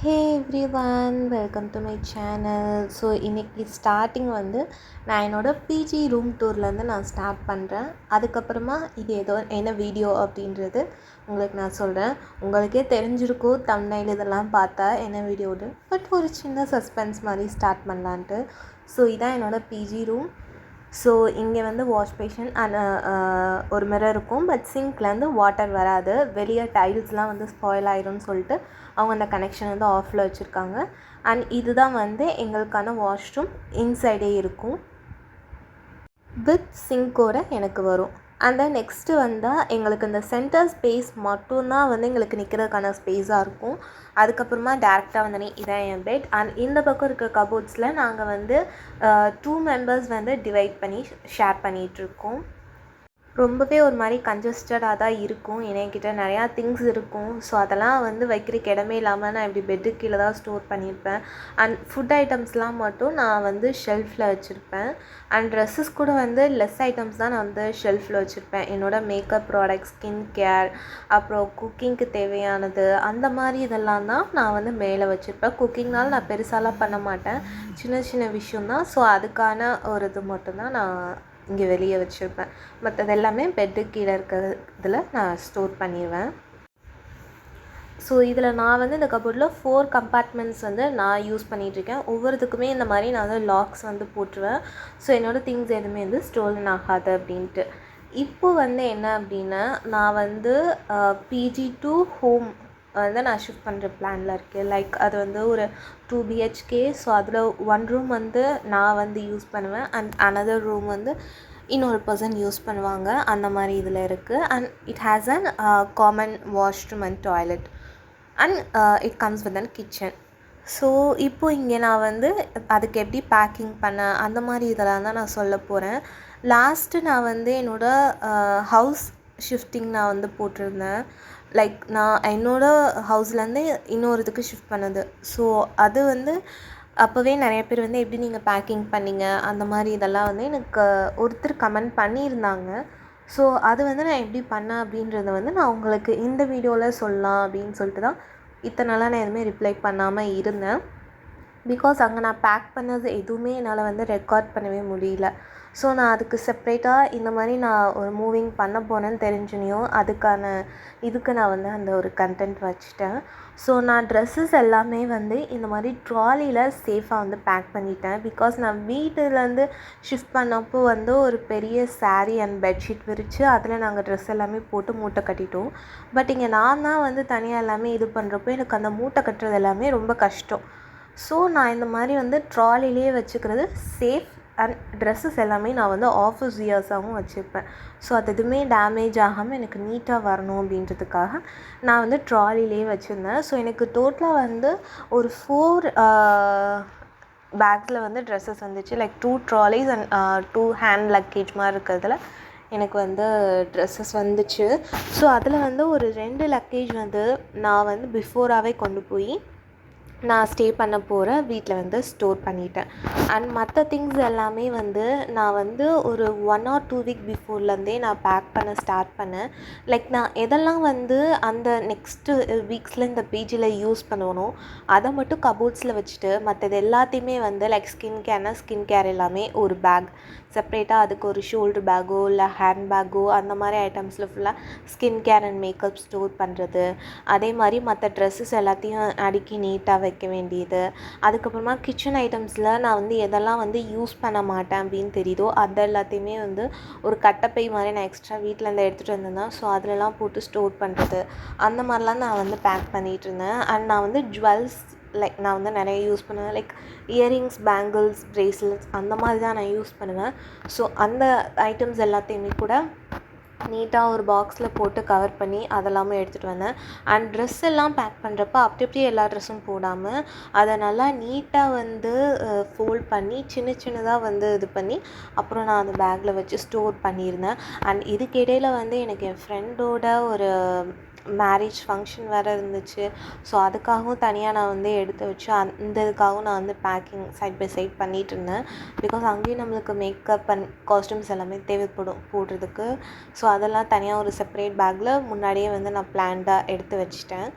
Hey everyone, welcome to my channel. So இன்றைக்கி starting வந்து நான் என்னோடய பிஜி ரூம் டூர்லேருந்து நான் ஸ்டார்ட் பண்ணுறேன். அதுக்கப்புறமா இது ஏதோ என்ன வீடியோ அப்படின்றது உங்களுக்கு நான் சொல்கிறேன். உங்களுக்கே தெரிஞ்சிருக்கும் தம்ப்நெயில் இதெல்லாம் பார்த்தா என்ன வீடியோடு, பட் ஒரு சின்ன சஸ்பென்ஸ் மாதிரி ஸ்டார்ட் பண்ணலான்ட்டு. ஸோ இதான் என்னோடய பிஜி ரூம். ஸோ இங்கே வந்து வாஷ் பேஷன் அண்ட் ஒரு மிரர் இருக்கும். பட் சிங்க்லேருந்து வாட்டர் வராது. வெளியே டைல்ஸ்லாம் வந்து ஸ்பாயில் ஆயிரும்னு சொல்லிட்டு அவங்க அந்த கனெக்ஷன் வந்து ஆஃபில் வச்சுருக்காங்க. அண்ட் இதுதான் வந்து எங்களுக்கான வாஷ்ரூம். இன்சைடே இருக்கும், வித் சிங்கோட எனக்கு வரும். அண்ட் தென் நெக்ஸ்ட்டு வந்தால் எங்களுக்கு இந்த சென்டர் ஸ்பேஸ் மட்டும்தான் வந்து எங்களுக்கு நிற்கிறதுக்கான ஸ்பேஸாக இருக்கும். அதுக்கப்புறமா டேரெக்டாக வந்தோடனே இதான் என் பெட். அண்ட் இந்த பக்கம் இருக்க கபோர்ட்ஸில் நாங்கள் வந்து 2 மெம்பர்ஸ் வந்து டிவைட் பண்ணி ஷேர் பண்ணிகிட்ருக்கோம். ரொம்பவே ஒரு மாதிரி கன்ஜஸ்டடாக தான் இருக்கும். என்கிட்ட நிறையா திங்ஸ் இருக்கும். ஸோ அதெல்லாம் வந்து வைக்கிறதுக்கு இடமே இல்லாமல் நான் இப்படி பெட்டு கீழே தான் ஸ்டோர் பண்ணியிருப்பேன். அண்ட் ஃபுட் ஐட்டம்ஸ்லாம் மட்டும் நான் வந்து ஷெல்ஃபில் வச்சுருப்பேன். அண்ட் ட்ரெஸ்ஸஸ் கூட வந்து லெஸ் ஐட்டம்ஸ் தான் நான் வந்து ஷெல்ஃபில் வச்சுருப்பேன். என்னோடய மேக்கப் ப்ராடக்ட்ஸ், ஸ்கின் கேர், அப்புறம் குக்கிங்க்கு தேவையானது, அந்த மாதிரி இதெல்லாம் தான் நான் வந்து மேலே வச்சுருப்பேன். குக்கிங்னால நான் பெருசாலாம் பண்ண மாட்டேன், சின்ன சின்ன விஷயந்தான். ஸோ அதுக்கான ஒரு இது மட்டும்தான் நான் இங்கே வெளியே வச்சுருப்பேன். மற்றது எல்லாமே பெட்டு கீழே இருக்கிறதுல நான் ஸ்டோர் பண்ணிடுவேன். ஸோ இதில் நான் வந்து இந்த கபோர்டில் 4 கம்பார்ட்மெண்ட்ஸ் வந்து நான் யூஸ் பண்ணிகிட்ருக்கேன். ஒவ்வொருத்துக்குமே இந்த மாதிரி நான் வந்து லாக்ஸ் வந்து போட்டுருவேன். ஸோ என்னோடய திங்ஸ் எதுவுமே வந்து ஸ்டோலன் ஆகாது அப்படின்ட்டு. இப்போ வந்து என்ன அப்படின்னா, நான் வந்து பிஜி டு ஹோம் வந்து நான் ஷிஃப்ட் பண்ணுற பிளானில் இருக்கேன். லைக் அது வந்து ஒரு 2 BHK. ஸோ அதில் 1 ரூம் வந்து நான் வந்து யூஸ் பண்ணுவேன். அண்ட் அனதர் ரூம் வந்து இன்னொரு பர்சன் யூஸ் பண்ணுவாங்க. அந்த மாதிரி இதில் இருக்குது. And it has an common washroom and toilet. And it comes with an kitchen. So இப்போது இங்கே நான் வந்து அதுக்கு எப்படி பேக்கிங் பண்ண அந்த மாதிரி இதெல்லாம் தான் நான் சொல்ல போகிறேன். லாஸ்ட்டு நான் வந்து என்னோடய ஹவுஸ் ஷிஃப்டிங் நான் வந்து போட்டிருந்தேன். லைக் நான் என்னோடய ஹவுஸ்லேருந்து இன்னொருத்துக்கு ஷிஃப்ட் பண்ணது. ஸோ அது வந்து அப்போவே நிறைய பேர் வந்து எப்படி நீங்கள் பேக்கிங் பண்ணிங்க அந்த மாதிரி இதெல்லாம் வந்து எனக்கு ஒருத்தர் கமெண்ட் பண்ணியிருந்தாங்க. ஸோ அது வந்து நான் எப்படி பண்ணேன் அப்படின்றத வந்து நான் உங்களுக்கு இந்த வீடியோவில் சொல்லலாம் அப்படின்னு சொல்லிட்டு தான் இத்தனை நாளாக நான் எதுவுமே ரிப்ளை பண்ணாமல் இருந்தேன். பிகாஸ் அங்கே நான் பேக் பண்ணது எதுவுமே என்னால் வந்து ரெக்கார்ட் பண்ணவே முடியல. ஸோ நான் அதுக்கு செப்ரேட்டாக இந்த மாதிரி நான் ஒரு மூவிங் பண்ண போனேன்னு தெரிஞ்சுனியும் இதுக்கு நான் வந்து அந்த ஒரு கண்டென்ட் வச்சுட்டேன். ஸோ நான் ட்ரெஸ்ஸஸ் எல்லாமே வந்து இந்த மாதிரி ட்ராலியில் சேஃபாக வந்து பேக் பண்ணிட்டேன். பிகாஸ் நான் வீட்டிலேருந்து ஷிஃப்ட் பண்ணப்போ வந்து ஒரு பெரிய சாரீ அண்ட் பெட்ஷீட் விரித்து அதில் நாங்கள் ட்ரெஸ் எல்லாமே போட்டு மூட்டை கட்டிட்டோம். பட் இங்கே நான் தான் வந்து தனியாக எல்லாமே இது பண்ணுறப்போ எனக்கு அந்த மூட்டை கட்டுறது எல்லாமே ரொம்ப கஷ்டம். ஸோ நான் இந்த மாதிரி வந்து ட்ராலிலே வச்சுக்கிறது சேஃப். அண்ட் ட்ரெஸ்ஸஸ் எல்லாமே நான் வந்து ஆஃபீஸ் வியர்ஸாகவும் வச்சுருப்பேன். ஸோ அது எதுவுமே டேமேஜ் ஆகாமல் எனக்கு நீட்டாக வரணும் அப்படின்றதுக்காக நான் வந்து ட்ராலிலே வச்சுருந்தேன். ஸோ எனக்கு டோட்டலாக வந்து ஒரு 4 பேக்ஸில் வந்து ட்ரெஸ்ஸஸ் வந்துச்சு. Like 2 trolleys and 2 hand luggage மாதிரி இருக்கிறதுல எனக்கு வந்து ட்ரெஸ்ஸஸ் வந்துச்சு. ஸோ அதில் வந்து ஒரு 2 லக்கேஜ் வந்து நான் வந்து பிஃபோராகவே கொண்டு போய் நான் ஸ்டே பண்ண போகிற வீட்டில் வந்து ஸ்டோர் பண்ணிட்டேன். அண்ட் மற்ற திங்ஸ் எல்லாமே வந்து நான் வந்து ஒரு 1 or 2 வீக் பிஃபோர்லேருந்தே நான் பேக் பண்ண ஸ்டார்ட் பண்ணேன். லைக் நான் எதெல்லாம் வந்து அந்த நெக்ஸ்ட்டு வீக்ஸில் இந்த பிஜியில் யூஸ் பண்ணணும் அதை மட்டும் கபோர்ட்ஸில் வச்சுட்டு மற்றது எல்லாத்தையுமே வந்து லைக் ஸ்கின் கேர் எல்லாமே ஒரு பேக் செப்ரேட்டாக, அதுக்கு ஒரு ஷோல்டர் பேக்கோ இல்லை ஹேண்ட் பேக்கோ அந்த மாதிரி ஐட்டம்ஸில் ஃபுல்லாக skin care and makeup store பண்ணுறது. அதே மாதிரி மற்ற ட்ரெஸ்ஸஸ் எல்லாத்தையும் அடுக்கி நீட்டாக வைக்க வேண்டியது. அதுக்கப்புறமா கிச்சன் ஐட்டம்ஸில் நான் வந்து எதெல்லாம் வந்து யூஸ் பண்ண மாட்டேன் அப்படின்னு தெரியுதோ அது எல்லாத்தையுமே வந்து ஒரு கட்டப்பை மாதிரி நான் எக்ஸ்ட்ரா வீட்டிலேருந்து எடுத்துகிட்டு வந்திருந்தேன். ஸோ அதிலலாம் போட்டு ஸ்டோர் பண்ணுறது அந்த மாதிரிலாம் நான் வந்து பேக் பண்ணிகிட்டு இருந்தேன். அண்ட் நான் வந்து ஜுவல்ஸ் லைக் நான் வந்து நிறைய யூஸ் பண்ணுவேன். லைக் இயரிங்ஸ், பேங்கிள்ஸ், ப்ரேஸ்லெட்ஸ் அந்த மாதிரி தான் நான் யூஸ் பண்ணுவேன். ஸோ அந்த ஐட்டம்ஸ் எல்லாத்தையுமே கூட நீட்டாக ஒரு பாக்ஸில் போட்டு கவர் பண்ணி அதெல்லாமே எடுத்துகிட்டு வந்தேன். அண்ட் ட்ரெஸ் எல்லாம் பேக் பண்ணுறப்ப அப்படி அப்படியே எல்லா ட்ரெஸ்ஸும் போடாமல் அதை நல்லா நீட்டாக வந்து ஃபோல்ட் பண்ணி சின்னதாக வந்து இது பண்ணி அப்புறம் நான் அந்த பேக்கில் வச்சு ஸ்டோர் பண்ணியிருந்தேன். அண்ட் இதுக்கிடையில் வந்து எனக்கு என் ஃப்ரெண்டோட ஒரு மேரேஜ் ஃபங்க்ஷன் வேறு இருந்துச்சு. ஸோ அதுக்காகவும் தனியாக நான் வந்து எடுத்து வச்சு அந்த இதுக்காகவும் நான் வந்து பேக்கிங் சைட் பை சைட் பண்ணிகிட்டு இருந்தேன். பிகாஸ் அங்கேயும் நம்மளுக்கு மேக்கப் அண்ட் காஸ்ட்யூம்ஸ் எல்லாமே தேவைப்படும் போடுறதுக்கு. ஸோ அதெல்லாம் தனியாக ஒரு செப்பரேட் பேக்கில் முன்னாடியே வந்து நான் பிளான்டாக எடுத்து வச்சிட்டேன்.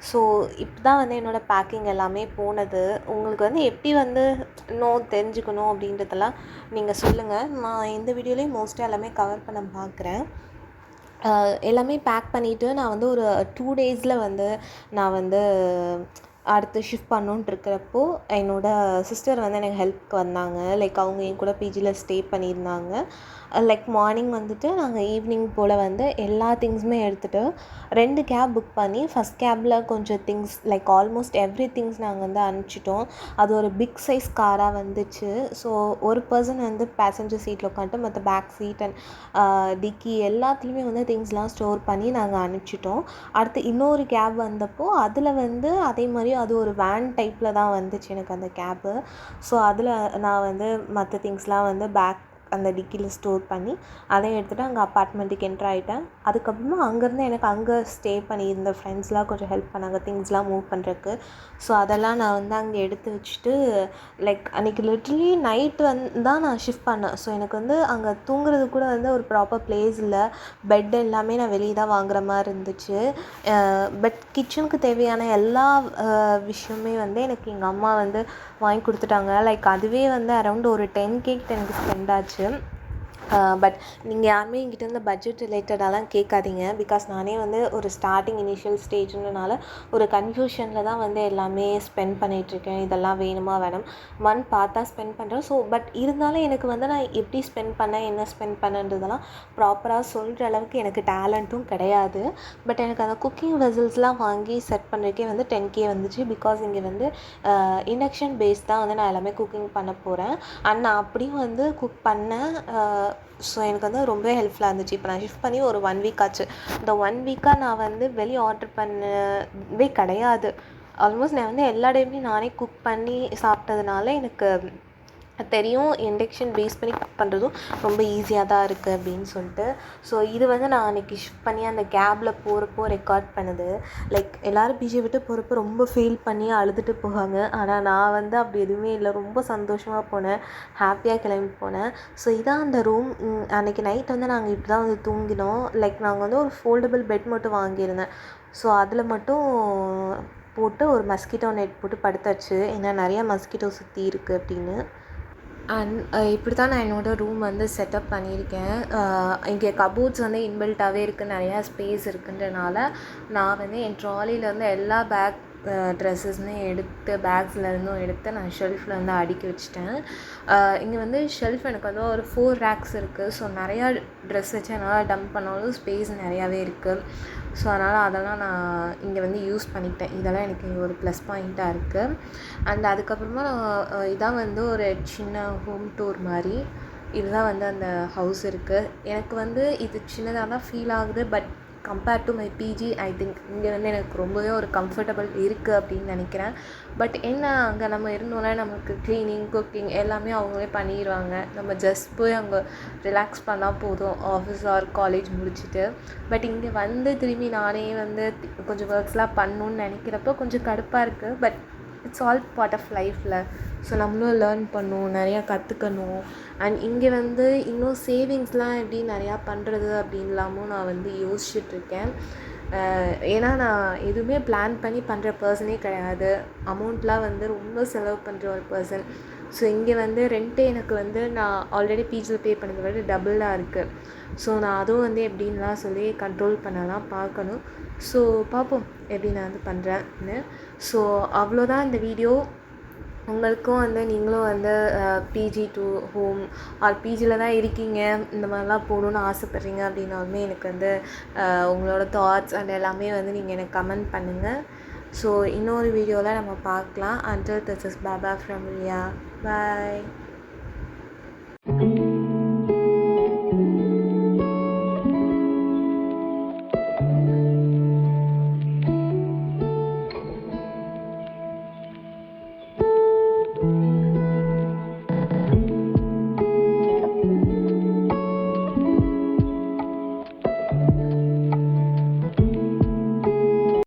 ஸோ இப்போ தான் வந்து என்னோடய பேக்கிங் எல்லாமே போனது. உங்களுக்கு வந்து எப்படி வந்து தெரிஞ்சுக்கணும் அப்படின்றதெல்லாம் நீங்கள் சொல்லுங்கள். நான் இந்த வீடியோலேயும் மோஸ்ட்டாக எல்லாமே கவர் பண்ண பார்க்குறேன். எல்லாமே பேக் பண்ணிவிட்டு நான் வந்து ஒரு 2 டேஸில் வந்து நான் வந்து அடுத்து ஷிஃப்ட் பண்ணணுன்ட்டு இருக்கிறப்போ என்னோடய சிஸ்டர் வந்து எனக்கு ஹெல்ப்க்கு வந்தாங்க. லைக் அவங்க என் கூட பிஜியில் ஸ்டே பண்ணியிருந்தாங்க. லைக் மார்னிங் வந்துட்டு நாங்கள் ஈவினிங் போல் வந்து எல்லா திங்ஸுமே எடுத்துகிட்டு 2 கேப் புக் பண்ணி ஃபஸ்ட் கேபில் கொஞ்சம் things like almost every things நாங்கள் வந்து அனுப்பிச்சிட்டோம். அது ஒரு பிக் சைஸ் காராக வந்துச்சு. ஸோ ஒரு பர்சன் வந்து பேசஞ்சர் சீட்டில் உட்காந்துட்டு மற்ற பேக் சீட் அண்ட் டிக்கி எல்லாத்துலேயுமே வந்து திங்ஸ்லாம் ஸ்டோர் பண்ணி நாங்கள் அனுப்பிச்சிட்டோம். அடுத்து இன்னொரு கேப் வந்தப்போ அதில் வந்து அதே மாதிரி அது ஒரு வேன் டைப்பில் தான் வந்துச்சு எனக்கு அந்த கேபு. ஸோ அதில் நான் வந்து மற்ற திங்ஸ்லாம் வந்து பேக் அந்த டிக்கியில் ஸ்டோர் பண்ணி அதையும் எடுத்துகிட்டு அங்கே அப்பார்ட்மெண்ட்டுக்கு என்ட்ரு ஆகிட்டேன். அதுக்கப்புறமா அங்கேருந்து எனக்கு அங்கே ஸ்டே பண்ணியிருந்த ஃப்ரெண்ட்ஸ்லாம் கொஞ்சம் ஹெல்ப் பண்ணாங்க திங்ஸ்லாம் மூவ் பண்ணுறதுக்கு. ஸோ அதெல்லாம் நான் வந்து அங்கே எடுத்து வச்சுட்டு லைக் அன்றைக்கி லிட்ரலி நைட் தான் நான் ஷிஃப்ட் பண்ணேன். ஸோ எனக்கு வந்து அங்கே தூங்குறது கூட வந்து ஒரு ப்ராப்பர் பிளேஸ் இல்லை. பெட் எல்லாமே நான் வெளியே தான் வாங்குற மாதிரி இருந்துச்சு. பட் கிச்சனுக்கு தேவையான எல்லா விஷயமே வந்து எனக்கு எங்கள் அம்மா வந்து வாங்கி கொடுத்துட்டாங்க. லைக் அதுவே வந்து அரௌண்ட் ஒரு 10K எனக்கு ஸ்பெண்ட் ஆச்சு. பட் நீங்கள் யாருமே என்கிட்ட இந்த பட்ஜெட் ரிலேட்டடாலாம் கேட்காதீங்க. பிகாஸ் நானே வந்து ஒரு ஸ்டார்டிங் இனிஷியல் ஸ்டேஜ்ன்றனால ஒரு கன்ஃபியூஷனில் தான் வந்து எல்லாமே ஸ்பெண்ட் பண்ணிகிட்ருக்கேன். இதெல்லாம் வேணுமா வேணாம் பார்த்தா ஸ்பெண்ட் பண்ணுறேன். ஸோ பட் இருந்தாலும் எனக்கு வந்து நான் எப்படி ஸ்பெண்ட் பண்ணேன் என்ன ஸ்பெண்ட் பண்ணன்றதெல்லாம் ப்ராப்பராக சொல்கிற அளவுக்கு எனக்கு டேலண்ட்டும் கிடையாது. பட் எனக்கு அந்த குக்கிங் வெசல்ஸ்லாம் வாங்கி செட் பண்ணுறதுக்கே வந்து 10K வந்துச்சு. பிகாஸ் இங்கே வந்து இண்டக்ஷன் பேஸ் தான் வந்து நான் எல்லாமே குக்கிங் பண்ண போகிறேன். அண்ட் நான் அப்படியும் வந்து குக் பண்ணேன். ஸோ எனக்கு வந்து ரொம்பவே ஹெல்ப்ஃபுல்லாக இருந்துச்சு. இப்போ நான் ஷிஃப்ட் பண்ணி ஒரு 1 வீக் ஆச்சு. இந்த 1 வீக்காக நான் வந்து வெளியே ஆர்டர் பண்ணவே கிடையாது. ஆல்மோஸ்ட் நான் வந்து எல்லா டைமே நானே குக் பண்ணி சாப்பிட்டதுனால எனக்கு தெரியும் இண்டக்ஷன் பேஸ் பண்ணி குக் பண்ணுறதும் ரொம்ப ஈஸியாக தான் இருக்குது அப்படின்னு சொல்லிட்டு. ஸோ இது வந்து நான் அன்றைக்கி ஷிஃப்ட் பண்ணி அந்த கேபில் போகிறப்போ ரெக்கார்ட் பண்ணுது. லைக் எல்லோரும் பிஜி விட்டு போகிறப்போ ரொம்ப ஃபீல் பண்ணி அழுதுட்டு போவாங்க. ஆனால் நான் வந்து அப்படி எதுவுமே இல்லை. ரொம்ப சந்தோஷமாக போனேன், ஹாப்பியாக கிளம்பி போனேன். ஸோ இதான் அந்த ரூம். அன்றைக்கி நைட் வந்து நாங்கள் இப்படி தான் வந்து தூங்கினோம். லைக் நாங்கள் வந்து ஒரு ஃபோல்டபுள் பெட் மட்டும் வாங்கியிருந்தேன். ஸோ அதில் மட்டும் போட்டு ஒரு மஸ்கிட்டோ நெட் போட்டு படுத்தாச்சு. ஏன்னா நிறையா மஸ்கிட்டோ சுற்றி இருக்குது அப்படின்னு. அண்ட் இப்படி தான் நான் என்னோடய ரூம் வந்து செட்டப் பண்ணியிருக்கேன். இங்கே கபோர்ட்ஸ் வந்து இன்பில்ட்டாகவே இருக்குது. நிறையா ஸ்பேஸ் இருக்குன்றனால நான் வந்து என் ட்ராலிலேருந்து எல்லா பேக் ட்ரெஸ்ஸஸ்மே எடுத்து பேக்ஸ்லேருந்தும் எடுத்து நான் ஷெல்ஃபில் வந்து அடுக்கி வச்சுட்டேன். இங்கே வந்து ஷெல்ஃப் எனக்கு வந்து ஒரு 4 ரேக்ஸ் இருக்குது. ஸோ நிறையா ட்ரெஸ் வச்சு என்னால் டம்ப் பண்ணாலும் ஸ்பேஸ் நிறையாவே இருக்குது. ஸோ அதனால் அதெல்லாம் நான் இங்கே வந்து யூஸ் பண்ணிக்கிட்டேன். இதெல்லாம் எனக்கு இங்கே ஒரு ப்ளஸ் பாயிண்ட்டாக இருக்குது. அண்ட் அதுக்கப்புறமா இதான் வந்து ஒரு சின்ன ஹோம் டூர் மாதிரி. இதுதான் வந்து அந்த ஹவுஸ் இருக்குது. எனக்கு வந்து இது சின்னதாக தான் ஃபீல் ஆகுது. But compared to my PG I think இங்கே வந்து எனக்கு ரொம்பவே ஒரு கம்ஃபர்டபுள் இருக்குது அப்படின்னு நினைக்கிறேன். பட் என்ன அங்கே நம்ம இருந்தோன்னா நமக்கு க்ளீனிங் குக்கிங் எல்லாமே அவங்களே பண்ணிடுவாங்க. நம்ம ஜஸ்ட் போய் அங்கே ரிலாக்ஸ் பண்ணால் போதும் ஆஃபீஸ் ஆர் காலேஜ் முடிச்சுட்டு. பட் இங்கே வந்து திரும்பி நானே வந்து கொஞ்சம் ஒர்க்ஸ்லாம் பண்ணணுன்னு நினைக்கிறப்போ கொஞ்சம் கடுப்பாக இருக்குது. But it's all part of லைஃப்பில். ஸோ நம்மளும் லேர்ன் பண்ணணும், நிறையா கற்றுக்கணும். அண்ட் இங்கே வந்து இன்னும் சேவிங்ஸ்லாம் எப்படி நிறையா பண்ணுறது அப்படின்லாமும் நான் வந்து யோசிச்சுட்ருக்கேன். ஏன்னா நான் எதுவுமே பிளான் பண்ணி பண்ணுற பர்சனே கிடையாது. அமௌண்ட்லாம் வந்து ரொம்ப செலவு பண்ணுற ஒரு பர்சன். ஸோ இங்கே வந்து ரெண்ட்டே எனக்கு வந்து நான் ஆல்ரெடி பிஜியில் பே பண்ணதை விட டபுளாக இருக்குது. ஸோ நான் அதுவும் வந்து எப்படின்லாம் சொல்லி கண்ட்ரோல் பண்ணலாம் பார்க்கணும். ஸோ பார்ப்போம் எப்படி நான் வந்து பண்ணுறேன்னு. ஸோ அவ்வளோதான் இந்த வீடியோ. உங்களுக்கும் வந்து நீங்களும் வந்து பிஜி டு ஹோம் ஆர் பிஜியில் தான் இருக்கீங்க, இந்த மாதிரிலாம் போகணுன்னு ஆசைப்பட்றீங்க அப்படின்னாலுமே எனக்கு வந்து உங்களோட தாட்ஸ் அண்ட் எல்லாமே வந்து நீங்கள் எனக்கு கமெண்ட் பண்ணுங்கள். ஸோ இன்னொரு வீடியோவில் நம்ம பார்க்கலாம். Until this is Baba from Ria. Bye.